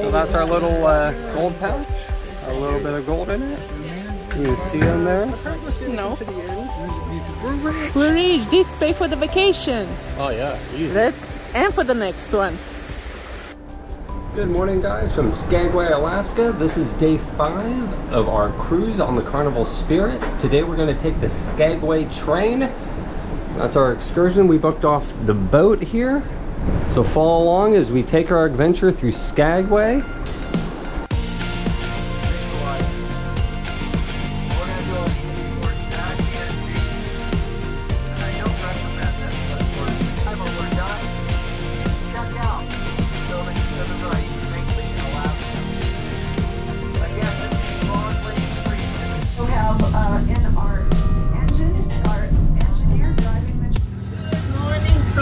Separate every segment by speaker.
Speaker 1: So that's our little gold pouch. A little bit of gold in it. You can see them there.
Speaker 2: No. We're rich. This pay for the vacation.
Speaker 1: Oh yeah, easy.
Speaker 2: That, and for the next one.
Speaker 1: Good morning guys from Skagway, Alaska. This is day 5 of our cruise on the Carnaval Spirit. Today we're going to take the Skagway train. That's our excursion. We booked off the boat here. So follow along as we take our adventure through Skagway.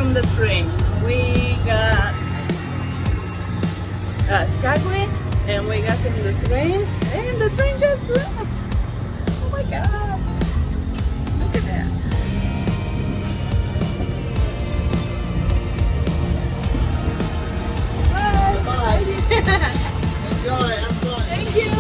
Speaker 2: The train. We got Skagway and we got in the train and the train just left. Oh my god. Look at that. Bye. Bye. Enjoy. Have fun. Thank you.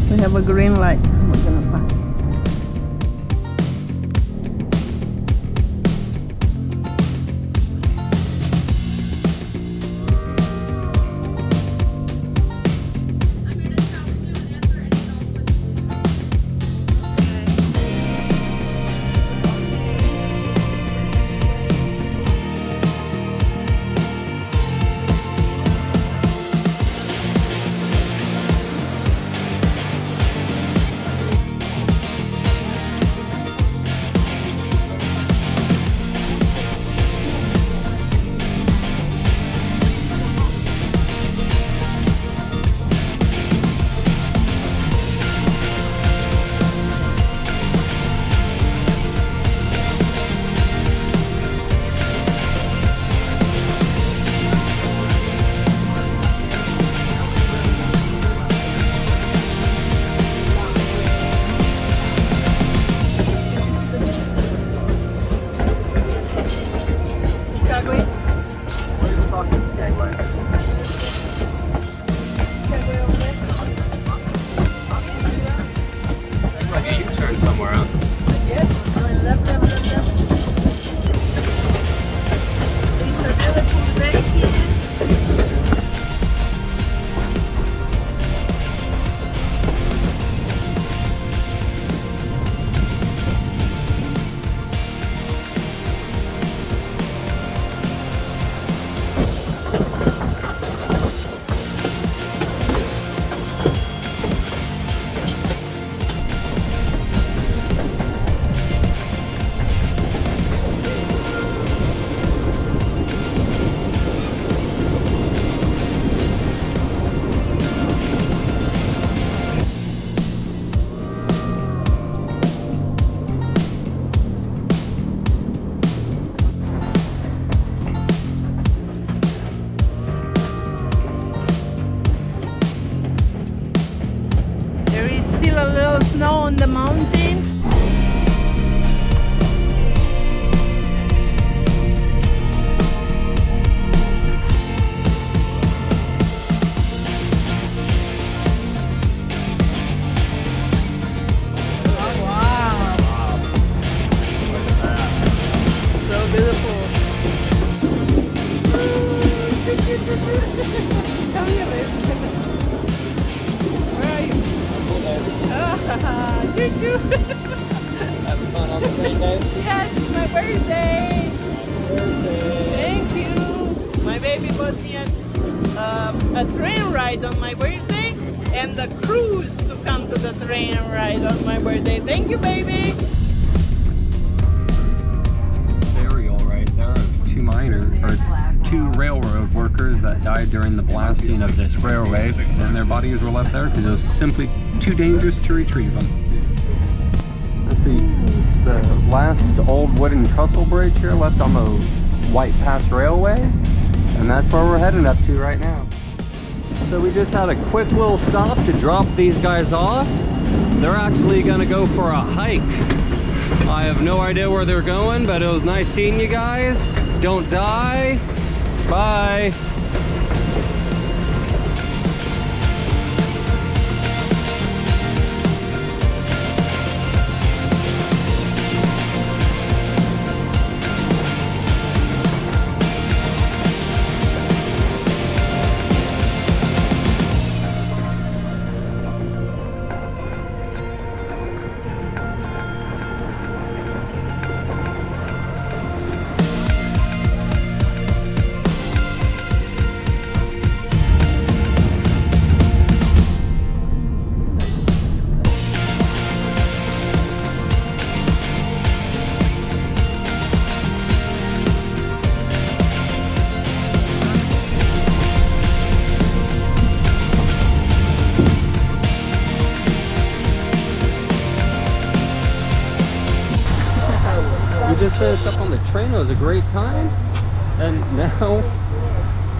Speaker 2: We have a green light. We're gonna pass. A little snow on the mountain. Oh, wow.
Speaker 1: Look at that.
Speaker 2: So beautiful. Come here, baby. Where are you? Choo-choo.
Speaker 1: Having fun on the train day?
Speaker 2: Yes, it's my birthday.
Speaker 1: Happy birthday.
Speaker 2: Thank you. My baby bought me a train ride on my birthday and a cruise to come to the train ride on my birthday. Thank you, baby.
Speaker 1: Burial right there of two 2 railroad workers that died during the blasting of this railway, and their bodies were left there because it was simply too dangerous to retrieve them. Let's see, the last old wooden trestle bridge here left on the White Pass Railway, and that's where we're heading up to right now. So we just had a quick little stop to drop these guys off. They're actually gonna go for a hike. I have no idea where they're going, but it was nice seeing you guys. Don't die. Bye. We just finished up on the train. It was a great time, and now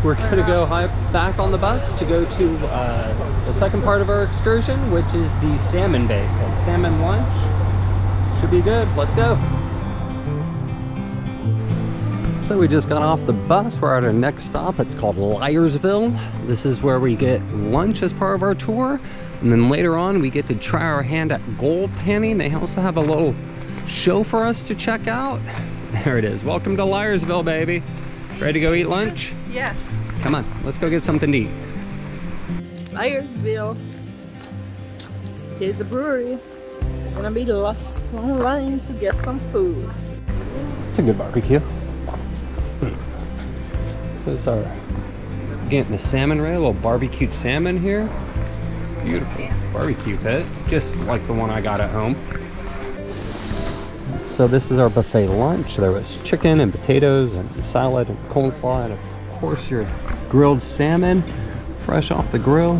Speaker 1: we're gonna go back on the bus to go to the second part of our excursion, which is the salmon bake, a salmon lunch. Should be good. Let's go. So we just got off the bus. We're at our next stop. It's called Liarsville. This is where we get lunch as part of our tour, and then later on we get to try our hand at gold panning. They also have a little show for us to check out. There it is. Welcome to Liarsville, baby. Ready to go eat lunch?
Speaker 2: Yes.
Speaker 1: Come on, let's go get something to eat.
Speaker 2: Liarsville. Here's the brewery. We're gonna be lost online to get some food.
Speaker 1: It's a good barbecue. There's our getting the salmon rail, a little barbecued salmon here. Beautiful barbecue pit, just like the one I got at home. So this is our buffet lunch. There was chicken and potatoes and salad and coleslaw, and of course your grilled salmon, fresh off the grill.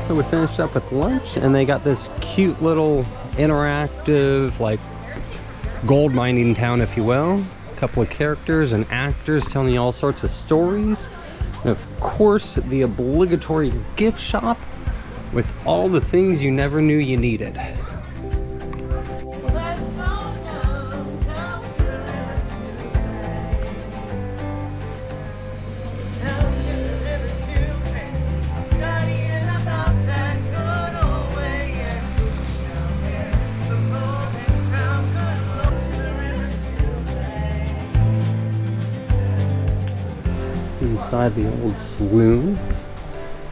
Speaker 1: So we finished up with lunch, and they got this cute little interactive, like, gold mining town, if you will. A couple of characters and actors telling you all sorts of stories. And of course, the obligatory gift shop with all the things you never knew you needed. Inside the old saloon,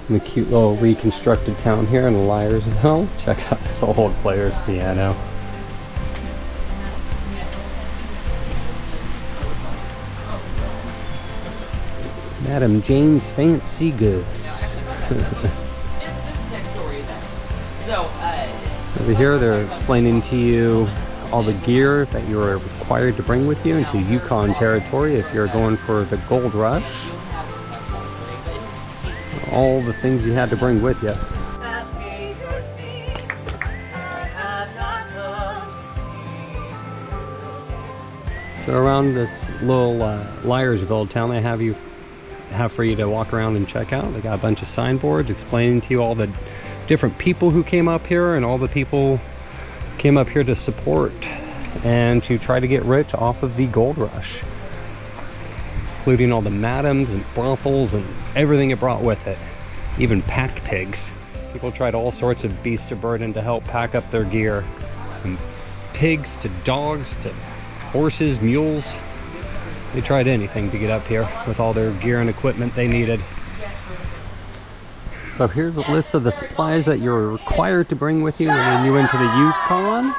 Speaker 1: in the cute little reconstructed town here in Liarsville. Check out this old player's piano. Madam Jane's Fancy Goods. Over here they're explaining to you all the gear that you are required to bring with you into Yukon territory if you're going for the gold rush. All the things you had to bring with you. So around this little Liarsville town, they have for you to walk around and check out. They got a bunch of signboards explaining to you all the different people who came up here, and all the people came up here to support and to try to get rich off of the gold rush, including all the madams and brothels and everything it brought with it, even pack pigs. People tried all sorts of beasts of burden to help pack up their gear, from pigs to dogs to horses, mules. They tried anything to get up here with all their gear and equipment they needed. So here's a list of the supplies that you're required to bring with you when you enter the Yukon.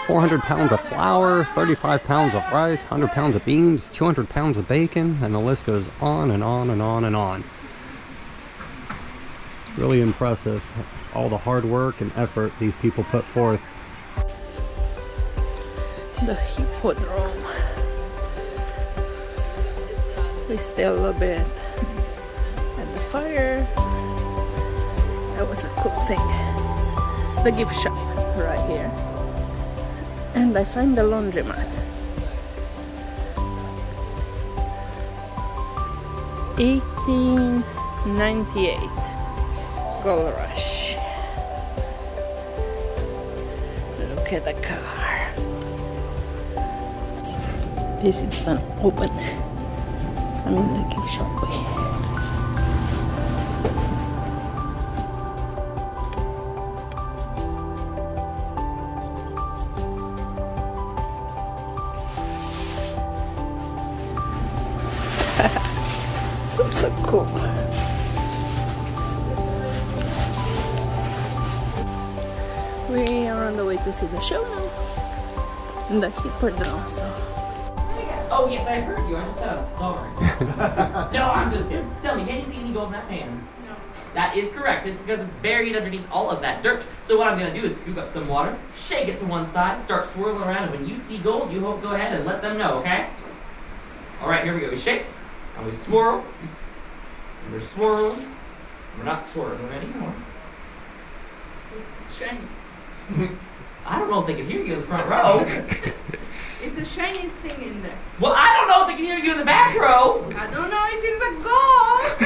Speaker 1: 400 pounds of flour, 35 pounds of rice, 100 pounds of beans, 200 pounds of bacon, and the list goes on and on and on and on. It's really impressive, all the hard work and effort these people put forth.
Speaker 2: the hippodrome. We stay a little bit at the fire. That was a cool thing. The gift shop right here. And I find the laundromat. 1898 Gold Rush. Look at the car. This is an open. I'm in the gift shop. So cool. We are on the way to see the show now. In the hippodrome, so.
Speaker 3: Oh yes, I heard you. I just said I'm sorry. No, I'm just kidding. Tell me, can you see any gold in that pan?
Speaker 2: No.
Speaker 3: That is correct. It's because it's buried underneath all of that dirt. So what I'm going to do is scoop up some water, shake it to one side, start swirling around, and when you see gold, you go ahead and let them know, okay? All right, here we go. We shake, and we swirl, and we're swirling. We're not swirling anymore.
Speaker 2: It's shiny.
Speaker 3: I don't know if they can hear you in the front row.
Speaker 2: It's a shiny thing in there.
Speaker 3: Well, I don't know if they can hear you in the back row.
Speaker 2: I don't know if it's a gold.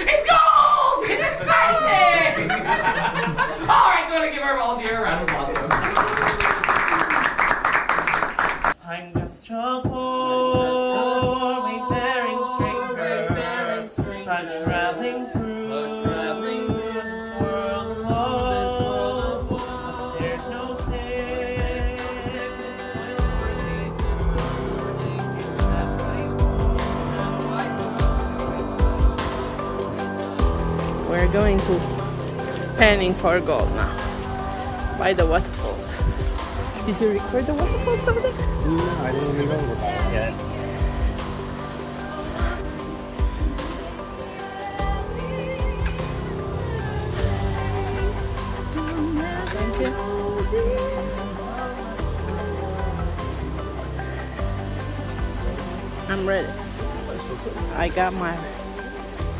Speaker 3: It's gold! It's a shiny thing! All right, go ahead and give our volunteer a round of applause.
Speaker 4: I'm just a poor wayfaring stranger, a traveling through this world alone. There's no
Speaker 2: We're going to panning for gold now by the waterfalls. Did you record the waterfalls over there?
Speaker 1: No, I didn't even know about it yet.
Speaker 2: Thank you. I'm ready. I got my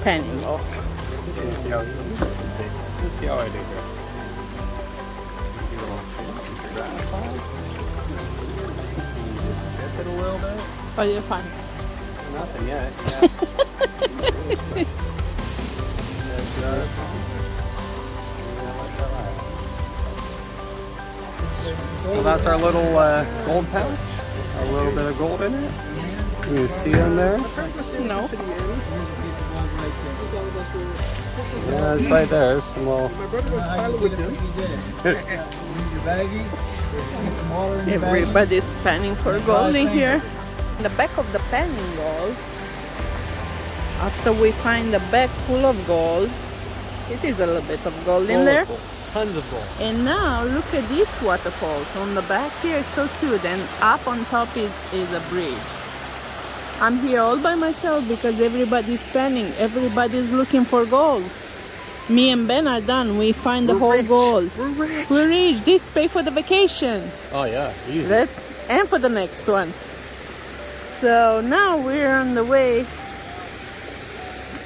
Speaker 2: panning bowl.
Speaker 1: Let's see how I do here. Just tip it a little bit.
Speaker 2: Oh, you're fine.
Speaker 1: Nothing yet. So that's our little gold pouch. A little bit of gold in it. You see in there?
Speaker 2: No.
Speaker 1: Yeah, it's right there. Some little.
Speaker 2: Everybody's panning for gold in here. In the back of the panning gold, after we find a bag full of gold, it is a little bit of gold in there.
Speaker 1: Tons of gold.
Speaker 2: And now look at these waterfalls. On the back here is so cute, and up on top is a bridge. I'm here all by myself because everybody's panning. Everybody's looking for gold. Me and Ben are done. We find the whole gold.
Speaker 1: We're rich.
Speaker 2: We're rich. This pay for the vacation.
Speaker 1: Oh yeah, easy.
Speaker 2: And for the next one. So now we're on the way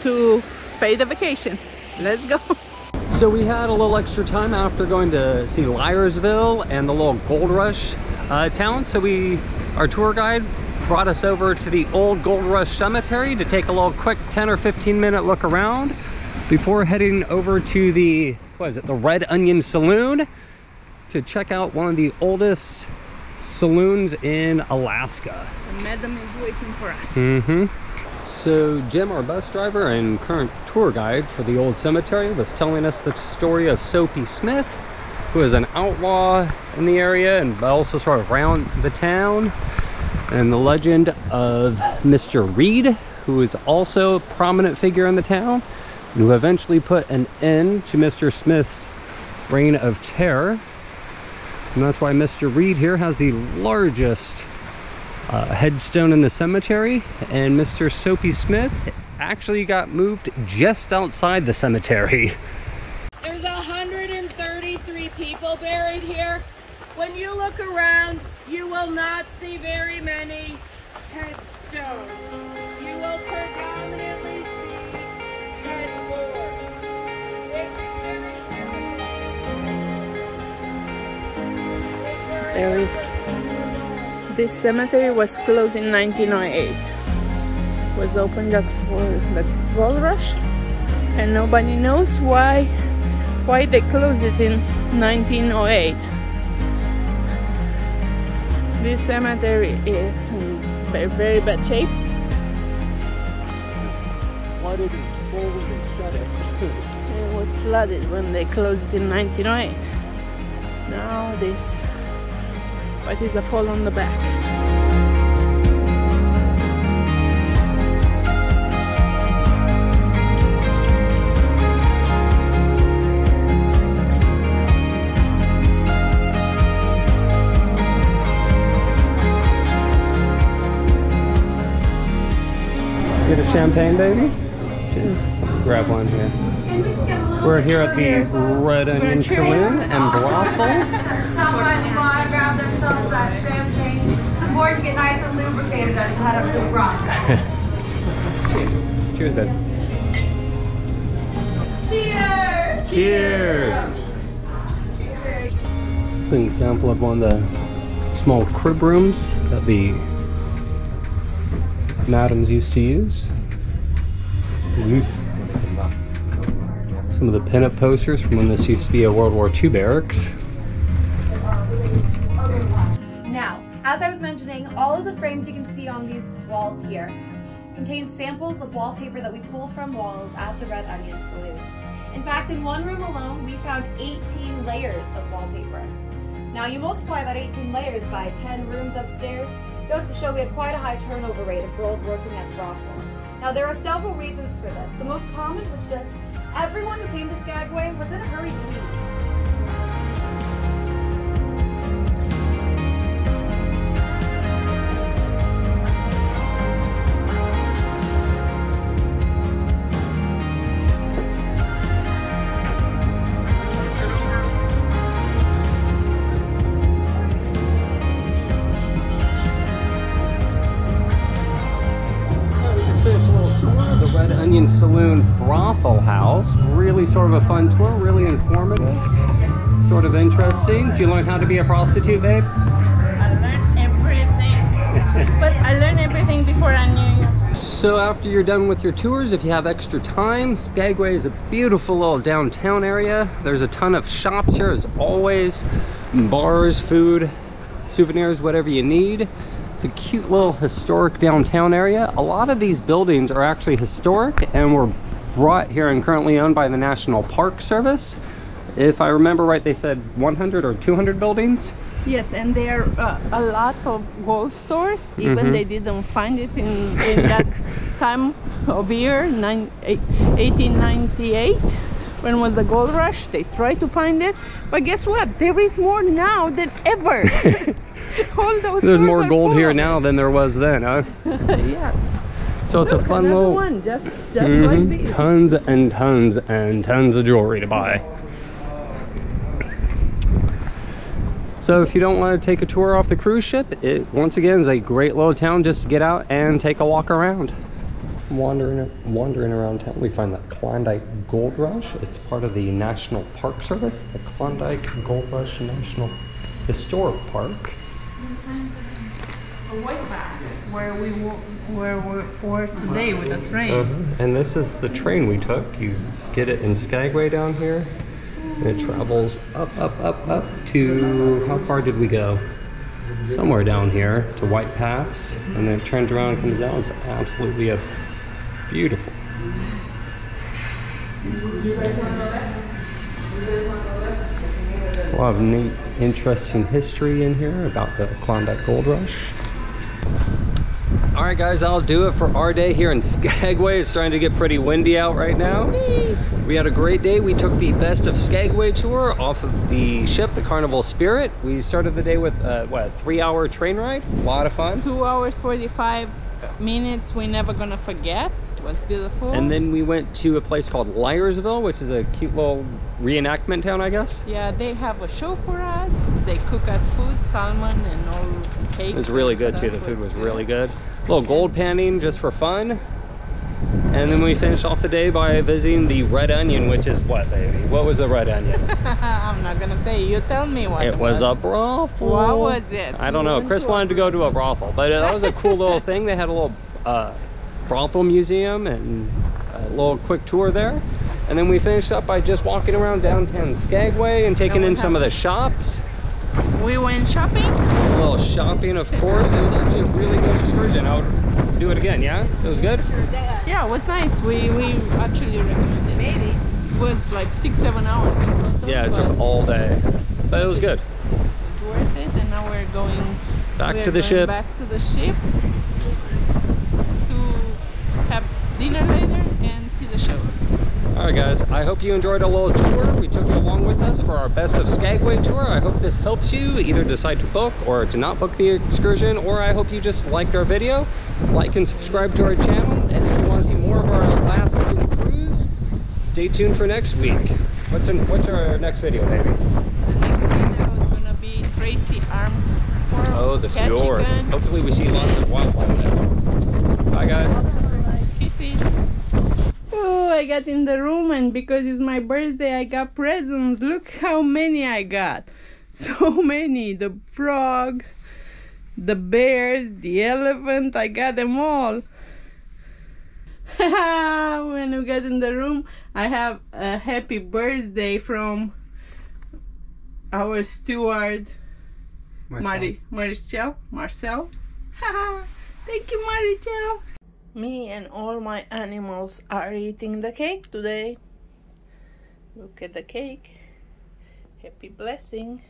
Speaker 2: to pay the vacation. Let's go.
Speaker 1: So we had a little extra time after going to see Liarsville and the little Gold Rush town. So our tour guide brought us over to the old Gold Rush Cemetery to take a little quick 10 or 15 minute look around before heading over to the, what is it, the Red Onion Saloon to check out one of the oldest saloons in Alaska.
Speaker 2: The madam is waiting for us.
Speaker 1: So Jim, our bus driver and current tour guide for the old cemetery, was telling us the story of Soapy Smith, who is an outlaw in the area and also sort of around the town, and the legend of Mr. Reed, who is also a prominent figure in the town, and who eventually put an end to Mr. Smith's reign of terror. And that's why Mr. Reed here has the largest headstone in the cemetery, and Mr. Soapy Smith actually got moved just outside the cemetery.
Speaker 5: There's 133
Speaker 2: people buried here. When you look around, you will not see very many headstones. You will predominantly see dead boars. There is. This cemetery was closed in 1908. It was open just for the gold rush, and nobody knows why they closed it in 1908. This cemetery is in very bad shape.
Speaker 1: Flooded and forward and shut it.
Speaker 2: It was flooded when they closed it in 1908. Now this, what is a fall on the back?
Speaker 1: Get a champagne, baby? Cheers. Grab one here. We're here at the Red Onion Saloon and Brothel.
Speaker 5: Stop by the bar, grab themselves that champagne. It's important to get nice and lubricated as we head up to the brothel.
Speaker 1: Cheers. Cheers, then.
Speaker 5: Cheers!
Speaker 1: Cheers! It's an example of one of the small crib rooms that the madams used to use. Some of the pinup posters from when this used to be a World War II barracks.
Speaker 5: Now, as I was mentioning, all of the frames you can see on these walls here contain samples of wallpaper that we pulled from walls at the Red Onion Saloon. In fact, in one room alone, we found 18 layers of wallpaper. Now, you multiply that 18 layers by 10 rooms upstairs, it goes to show we had quite a high turnover rate of girls working at brothel. Now, there are several reasons for this. The most common was just everyone who came to Skagway was in a hurry to leave.
Speaker 1: The Red Onion Saloon Brothel House. Really sort of a fun tour, really informative, sort of interesting. Did you learn how to be a prostitute, babe?
Speaker 2: I learned everything. But I learned everything before I knew you.
Speaker 1: So after you're done with your tours, if you have extra time, Skagway is a beautiful little downtown area. There's a ton of shops here as always. Bars, food, souvenirs, whatever you need. It's a cute little historic downtown area. A lot of these buildings are actually historic and were brought here and currently owned by the National Park Service. If I remember right, they said 100 or 200 buildings.
Speaker 2: Yes, and there are a lot of gold stores. Even they didn't find it in that time of year, 1898, when was the gold rush. They tried to find it, but guess what? There is more now than ever. All those
Speaker 1: There's more gold here now than there was then, huh?
Speaker 2: Yes.
Speaker 1: So it's
Speaker 2: Look,
Speaker 1: a fun
Speaker 2: another
Speaker 1: little
Speaker 2: one, just like this.
Speaker 1: Tons and tons and tons of jewelry to buy. So if you don't want to take a tour off the cruise ship, it once again is a great little town just to get out and take a walk around. Wandering around town, we find the Klondike Gold Rush. It's part of the National Park Service, the Klondike Gold Rush National Historic Park.
Speaker 2: A white box where we were today with the train.
Speaker 1: And this is the train we took. You get it in Skagway down here. And it travels up to, how far did we go? Somewhere down here to White Pass. And then it turns around and comes down. It's absolutely beautiful. A lot of neat, interesting history in here about the Klondike Gold Rush. All right, guys, that'll do it for our day here in Skagway. It's starting to get pretty windy out right now. We had a great day. We took the Best of Skagway tour off of the ship, the Carnaval Spirit. We started the day with what, a 3-hour train ride? A lot of fun.
Speaker 2: 2 hours 45 minutes. We're never gonna forget. It was beautiful.
Speaker 1: And then we went to a place called Liarsville, which is a cute little reenactment town, I guess.
Speaker 2: Yeah, they have a show for us. They cook us food, salmon and all cakes.
Speaker 1: It was really
Speaker 2: and
Speaker 1: good
Speaker 2: stuff.
Speaker 1: too. The food was really good. A little gold panning just for fun. And then we finished off the day by visiting the Red Onion, which is what, baby? What was the Red Onion?
Speaker 2: I'm not gonna say. You tell me what
Speaker 1: It was a brothel.
Speaker 2: What was it?
Speaker 1: I don't know. Chris wanted to go to a brothel, but that was a cool little thing. They had a little brothel museum and a little quick tour there. And then we finished up by just walking around downtown Skagway and taking in some of the shops.
Speaker 2: We went shopping.
Speaker 1: A little shopping, of course. It was actually a really good excursion. I would do it again, yeah? It was good?
Speaker 2: Yeah, it was nice. We actually recommend it. Maybe. It was like 6-7 hours in total.
Speaker 1: Yeah, it took all day. But it was good.
Speaker 2: It was worth it, and now we're going
Speaker 1: back to the ship.
Speaker 2: Back to the ship to have dinner later and see the shows.
Speaker 1: Alright guys, I hope you enjoyed a little tour. We took you along with us for our Best of Skagway tour. I hope this helps you either decide to book or to not book the excursion, or I hope you just liked our video. Like and subscribe to our channel, and if you want to see more of our Alaskan cruise, stay tuned for next week. What's our next video, baby?
Speaker 2: The next video is gonna be Tracy Arm.
Speaker 1: Oh, the fjord. Hopefully we see lots of wildlife there. Bye guys.
Speaker 2: Kisses. Oh, I got in the room, and because it's my birthday, I got presents. Look how many I got. So many. The frogs, the bears, the elephant. I got them all. When we got in the room, I have a happy birthday from our steward, Marcel. Thank you, Marcel. Me and all my animals are eating the cake today. Look at the cake. Happy blessing.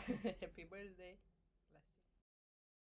Speaker 2: Happy birthday.